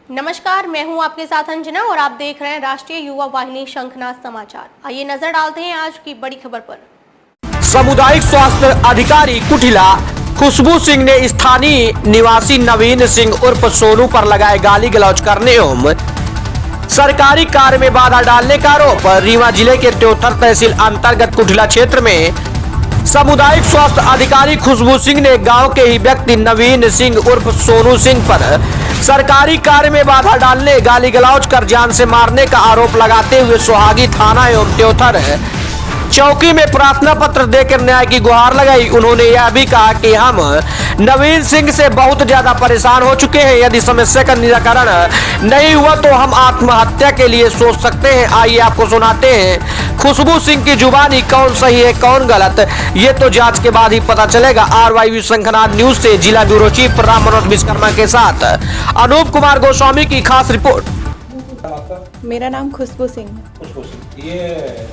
नमस्कार, मैं हूं आपके साथ अंजना और आप देख रहे हैं राष्ट्रीय युवा वाहिनी शंखनाद समाचार। आइए नजर डालते हैं आज की बड़ी खबर पर। सामुदायिक स्वास्थ्य अधिकारी कुटिला खुशबू सिंह ने स्थानीय निवासी नवीन सिंह उर्फ सोनू पर लगाए गाली गलौज करने एवं सरकारी कार्य में बाधा डालने का आरोप। रीवा जिले के त्योथर तहसील अंतर्गत कुटिला क्षेत्र में सामुदायिक स्वास्थ्य अधिकारी खुशबू सिंह ने गांव के ही व्यक्ति नवीन सिंह उर्फ सोनू सिंह पर सरकारी कार्य में बाधा डालने, गाली गलौज कर जान से मारने का आरोप लगाते हुए सोहागी थाना एवं त्योथर चौकी में प्रार्थना पत्र देकर न्याय की गुहार लगाई। उन्होंने यह भी कहा कि हम नवीन सिंह से बहुत ज्यादा परेशान हो चुके हैं, यदि समस्या का निराकरण नहीं हुआ तो हम आत्महत्या के लिए सोच सकते हैं। आइए आपको सुनाते हैं खुशबू सिंह की जुबानी, कौन सही है कौन गलत, ये तो जांच के बाद ही पता चलेगा। RYV शंखनाद न्यूज से जिला ब्यूरो चीफ राम मनोज विश्वकर्मा के साथ अनूप कुमार गोस्वामी की खास रिपोर्ट। मेरा नाम खुशबू सिंह है। खुशबू सिंह, ये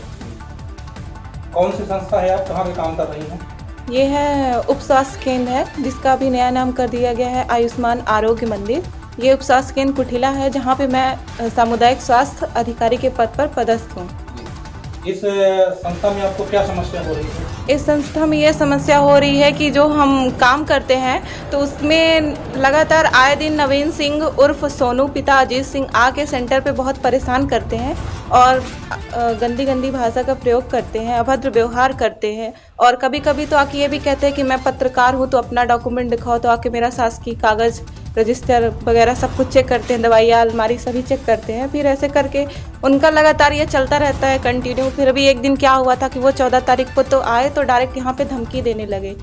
कौन सी संस्था है, आप कहाँ पे काम कर रही हैं? ये है उप स्वास्थ्य केंद्र है, जिसका अभी नया नाम कर दिया गया है आयुष्मान आरोग्य मंदिर। ये उप स्वास्थ्य केंद्र कुटिला है, जहाँ पे मैं सामुदायिक स्वास्थ्य अधिकारी के पद पर पदस्थ हूँ। इस संस्था में आपको क्या समस्या हो रही है? इस संस्था में ये समस्या हो रही है कि जो हम काम करते हैं तो उसमें लगातार आए दिन नवीन सिंह उर्फ सोनू पिता अजीत सिंह आके सेंटर पे बहुत परेशान करते हैं और गंदी गंदी भाषा का प्रयोग करते हैं, अभद्र व्यवहार करते हैं। और कभी कभी तो आके ये भी कहते हैं कि मैं पत्रकार हूँ तो अपना डॉक्यूमेंट दिखाओ, तो आके मेरा शासकीय कागज़ रजिस्टर वगैरह सब कुछ चेक करते हैं, दवाइयाँ अलमारी सभी चेक करते हैं। फिर ऐसे करके उनका लगातार ये चलता रहता है कंटिन्यू। फिर अभी एक दिन क्या हुआ था कि वो 14 तारीख को तो आए तो डायरेक्ट यहाँ पे धमकी देने लगे।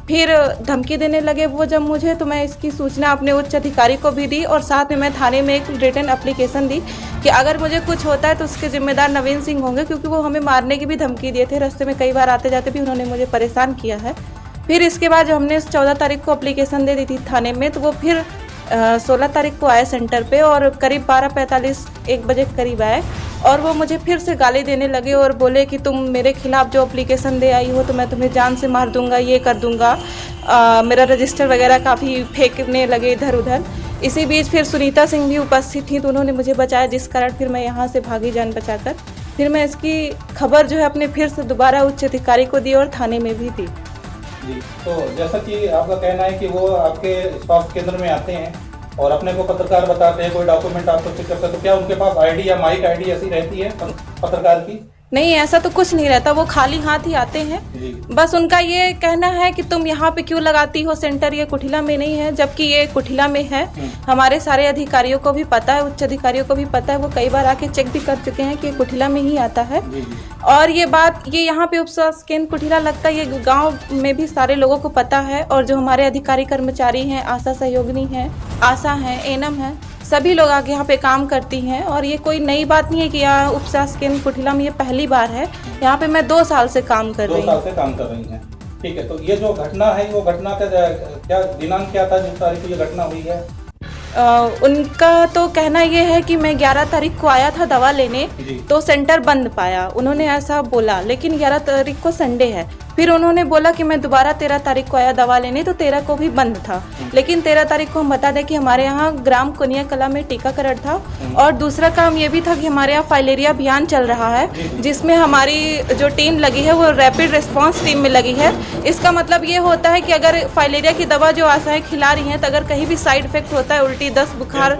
फिर धमकी देने लगे वो जब मुझे, तो मैं इसकी सूचना अपने उच्च अधिकारी को भी दी और साथ में मैं थाने में एक रिटन एप्लीकेशन दी कि अगर मुझे कुछ होता है तो उसके जिम्मेदार नवीन सिंह होंगे, क्योंकि वो हमें मारने की भी धमकी दिए थे। रास्ते में कई बार आते जाते भी उन्होंने मुझे परेशान किया है। फिर इसके बाद जब हमने 14 तारीख को एप्लीकेशन दे दी थी थाने में, तो वो फिर 16 तारीख को आए सेंटर पे और करीब 12:45 1 बजे करीब आए और वो मुझे फिर से गाली देने लगे और बोले कि तुम मेरे खिलाफ जो एप्लीकेशन दे आई हो तो मैं तुम्हें जान से मार दूंगा, ये कर दूंगा। मेरा रजिस्टर वगैरह काफ़ी फेंकने लगे इधर उधर। इसी बीच फिर सुनीता सिंह भी उपस्थित थी तो उन्होंने मुझे बचाया, जिस कारण फिर मैं यहाँ से भागी जान बचाकर। फिर मैं इसकी खबर जो है अपने फिर से दोबारा उच्च अधिकारी को दी और थाने में भी दी। जी, तो जैसा कि आपका कहना है कि वो आपके स्वास्थ्य केंद्र में आते हैं और अपने को पत्रकार बताते हैं, कोई डॉक्यूमेंट आपको चेक करते हैं, तो क्या उनके पास आईडी या माइक आईडी ऐसी रहती है पत्रकार की? नहीं, ऐसा तो कुछ नहीं रहता, वो खाली हाथ ही आते हैं। बस उनका ये कहना है कि तुम यहाँ पे क्यों लगाती हो सेंटर, ये कुटिला में नहीं है, जबकि ये कुटिला में है। हमारे सारे अधिकारियों को भी पता है, उच्च अधिकारियों को भी पता है, वो कई बार आके चेक भी कर चुके हैं कि ये कुटिला में ही आता है। और ये बात, ये यहाँ पे उप स्वास्थ्य केंद्र कुटिला लगता है, ये गाँव में भी सारे लोगों को पता है। और जो हमारे अधिकारी कर्मचारी हैं, आशा सहयोगिनी हैं, आशा हैं, एनम है, सभी लोग आगे यहाँ पे काम करती हैं। और ये कोई नई बात नहीं है कि यहाँ उप स्वास्थ्य केंद्र कुटिला में ये पहली बार है। यहाँ पे मैं 2 साल से काम कर रही हूँ। 2 साल से काम कर रही हैं, ठीक है। तो ये जो घटना है, वो घटना का क्या दिनांक क्या था जिस तारीख को ये घटना हुई है? उनका तो कहना ये है कि मैं 11 तारीख को आया था दवा लेने तो सेंटर बंद पाया, उन्होंने ऐसा बोला। लेकिन 11 तारीख को संडे है। फिर उन्होंने बोला कि मैं दोबारा 13 तारीख को आया दवा लेने तो 13 को भी बंद था। लेकिन 13 तारीख को हम बता दें कि हमारे यहाँ ग्राम कोनिया कला में टीकाकरण था। और दूसरा काम ये भी था कि हमारे यहाँ फाइलेरिया अभियान चल रहा है, जिसमें हमारी जो टीम लगी है वो रैपिड रिस्पांस टीम में लगी है। इसका मतलब ये होता है कि अगर फाइलेरिया की दवा जो आशाएं खिला रही हैं, तो अगर कहीं भी साइड इफेक्ट होता है, उल्टी, दस्त, बुखार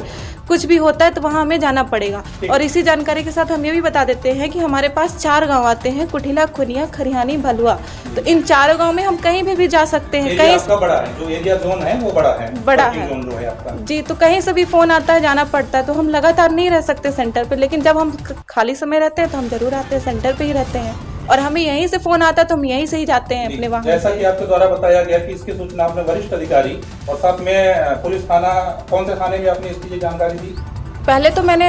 कुछ भी होता है, तो वहाँ हमें जाना पड़ेगा। और इसी जानकारी के साथ हम ये भी बता देते हैं कि हमारे पास 4 गांव आते हैं, कुटिला, खुनिया, खरिहानी, भलुआ। तो इन 4 गांव में हम कहीं भी जा सकते हैं। कहीं आपका बड़ा है, जो एरिया जोन है वो बड़ा है, जोन जो है आपका। जी, तो कहीं से भी फोन आता है, जाना पड़ता है। तो हम लगातार नहीं रह सकते सेंटर पे, लेकिन जब हम खाली समय रहते हैं तो हम जरूर आते हैं, सेंटर पे ही रहते हैं। और हमें यहीं से फोन आता है तो हम यहीं से ही जाते हैं अपने वहाँ। जैसा कि आपके द्वारा बताया गया कि इसकी सूचना आपने वरिष्ठ अधिकारी और साथ में पुलिस थाना, कौन से थाने में आपने इसकी जानकारी दी? पहले तो मैंने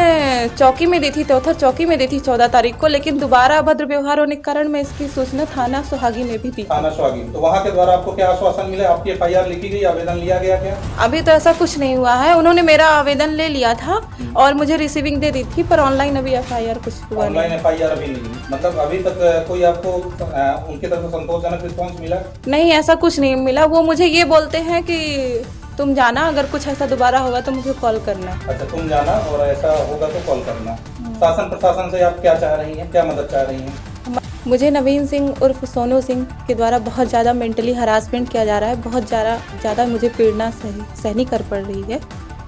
चौकी में दी थी, त्योथर चौकी में दी थी 14 तारीख को। लेकिन दोबारा अभद्र व्यवहार होने के कारण मैं इसकी सूचना थाना सोहागी में भी दी। थाना सोहागी, तो वहाँ के द्वारा आपको क्या आश्वासन मिला? आपकी FIR लिखी गई, आवेदन लिया गया क्या? अभी तो ऐसा कुछ नहीं हुआ है। उन्होंने मेरा आवेदन ले लिया था और मुझे रिसीविंग दे दी थी, पर ऑनलाइन अभी FIR कुछ हुआ नहीं। ऑनलाइन FIR अभी नहीं, मतलब अभी तक कोई आपको उनकी तरफ से संतोषजनक रिस्पॉन्स मिला? नहीं, ऐसा कुछ नहीं मिला। वो मुझे ये बोलते हैं कि तुम जाना, अगर कुछ ऐसा दोबारा होगा तो मुझे कॉल करना। अच्छा, तुम जाना और ऐसा होगा तो कॉल करना। शासन प्रशासन से आप क्या चाह रही हैं, क्या मदद चाह रही हैं? मुझे नवीन सिंह उर्फ सोनू सिंह के द्वारा बहुत ज़्यादा मेंटली हरासमेंट किया जा रहा है, बहुत ज़्यादा मुझे पीड़ना सहनी कर पड़ रही है,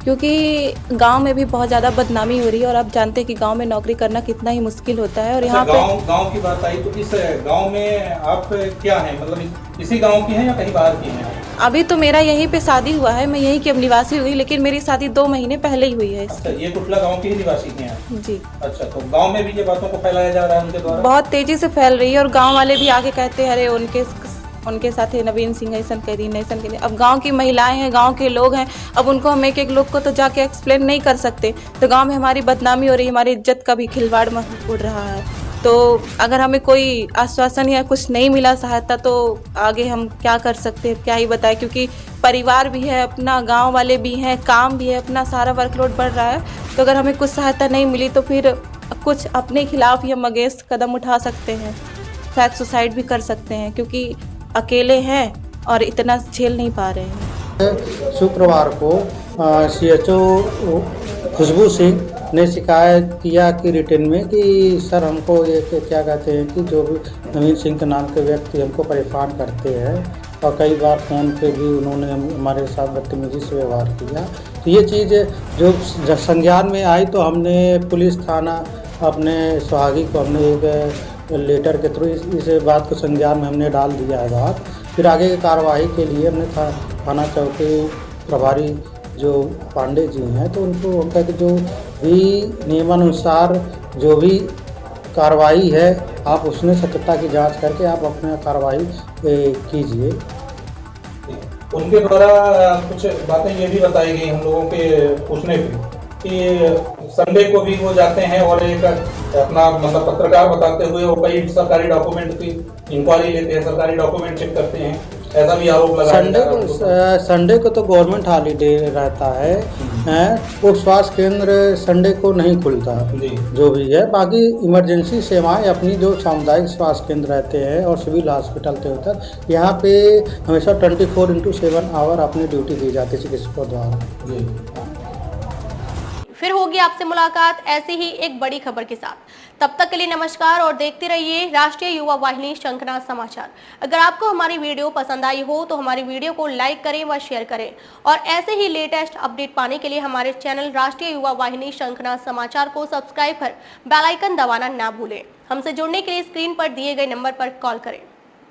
क्योंकि गांव में भी बहुत ज़्यादा बदनामी हो रही है और आप जानते हैं कि गांव में नौकरी करना कितना ही मुश्किल होता है। और यहाँ पे गांव की बात आई तो इस गांव में आप क्या हैं, मतलब इसी गांव की हैं या कहीं बाहर की हैं? अभी तो मेरा यहीं पे शादी हुआ है, मैं यहीं की अब निवासी हुई, लेकिन मेरी शादी 2 महीने पहले ही हुई है। अच्छा, ये कुटला गांव की ही निवासी हैं आप? जी। अच्छा, तो गांव में भी ये बातों को फैलाया जा रहा है उनके द्वारा? बहुत तेजी से फैल रही है और गांव वाले भी आके कहते हैं अरे उनके साथ है नवीन सिंह, ऐसा करी नहीं, ऐसा करी। अब गांव की महिलाएं हैं, गांव के लोग हैं, अब उनको हम एक लोग को तो जाके एक्सप्लेन नहीं कर सकते, तो गांव में हमारी बदनामी हो रही है, हमारी इज्जत का भी खिलवाड़ उड़ रहा है। तो अगर हमें कोई आश्वासन या कुछ नहीं मिला सहायता, तो आगे हम क्या कर सकते हैं, क्या ही बताएं, क्योंकि परिवार भी है अपना, गांव वाले भी हैं, काम भी है अपना, सारा वर्कलोड बढ़ रहा है। तो अगर हमें कुछ सहायता नहीं मिली तो फिर कुछ अपने खिलाफ या अगेंस्ट कदम उठा सकते हैं, शायद सुसाइड भी कर सकते हैं, क्योंकि अकेले हैं और इतना झेल नहीं पा रहे हैं। शुक्रवार को CHO खुशबू सिंह ने शिकायत किया कि रिटर्न में कि सर हमको ये क्या कहते हैं कि जो भी नवीन सिंह के नाम के व्यक्ति हमको परेशान करते हैं और कई बार फ़ोन पे भी उन्होंने हमारे साथ बदतमीजी से व्यवहार किया। तो ये चीज़ जो संज्ञान में आई तो हमने पुलिस थाना अपने सुहागी को हमने एक लेटर के थ्रू इस बात को संज्ञान में हमने डाल दिया है बात। फिर आगे की कार्रवाई के लिए हमने थाना चौकी प्रभारी जो पांडे जी हैं तो उनको हम कहते जो भी नियमानुसार जो भी कार्रवाई है आप उसमें सत्यता की जांच करके आप अपना कार्रवाई कीजिए। उनके द्वारा कुछ बातें ये भी बताई गई हम लोगों के पूछने पे कि संडे को भी वो जाते हैं और एक अपना मतलब पत्रकार बताते हुए वो कई सरकारी डॉक्यूमेंट की इंक्वायरी लेते हैं, सरकारी डॉक्यूमेंट चेक करते हैं, ऐसा भी आरोप लगाया। संडे को तो गवर्नमेंट हॉलीडे रहता है, वो स्वास्थ्य केंद्र संडे को नहीं खुलता जो भी है। बाकी इमरजेंसी सेवाएं अपनी जो सामुदायिक स्वास्थ्य केंद्र रहते हैं और सिविल हॉस्पिटल के होकर यहाँ पे हमेशा 24/7 आवर अपनी ड्यूटी दी जाती है चिकित्सकों द्वारा। फिर होगी आपसे मुलाकात ऐसी ही एक बड़ी खबर के साथ। तब तक के लिए नमस्कार और देखते रहिए राष्ट्रीय युवा वाहिनी शंखनाद समाचार। अगर आपको हमारी वीडियो पसंद आई हो तो हमारी वीडियो को लाइक करें व शेयर करें और ऐसे ही लेटेस्ट अपडेट पाने के लिए हमारे चैनल राष्ट्रीय युवा वाहिनी शंखनाद समाचार को सब्सक्राइब कर बेल आइकन दबाना ना भूलें। हमसे जुड़ने के लिए स्क्रीन पर दिए गए नंबर पर कॉल करें।